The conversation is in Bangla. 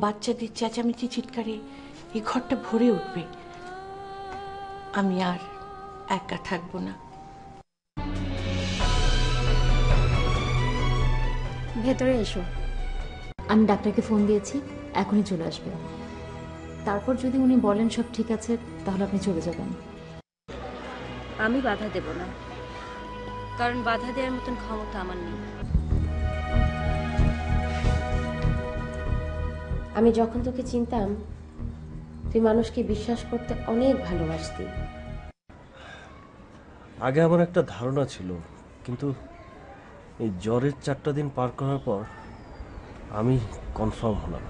বাচ্চাদের চেঁচামেচি চিৎকারে এই ঘরটা ভরে উঠবে। আমি আর একা থাকবো না। ভেতরে এসো। আমি ডাক্তারকে ফোন দিয়েছি, এখনই চলে আসবে। তারপর যদি উনি বলেন সব ঠিক আছে, তাহলে আপনি চলে যাবেন। আমি বাধা দেব না, কারণ বাধা দেওয়ার মতন ক্ষমতা আমার নেই। আমি যখন তোকে চিনতাম, তুই মানুষকে বিশ্বাস করতে অনেক ভালোবাসতি। আগে আমার একটা ধারণা ছিল, কিন্তু এই জ্বরের 4টা দিন পার করার পর আমি কনফার্ম হলাম।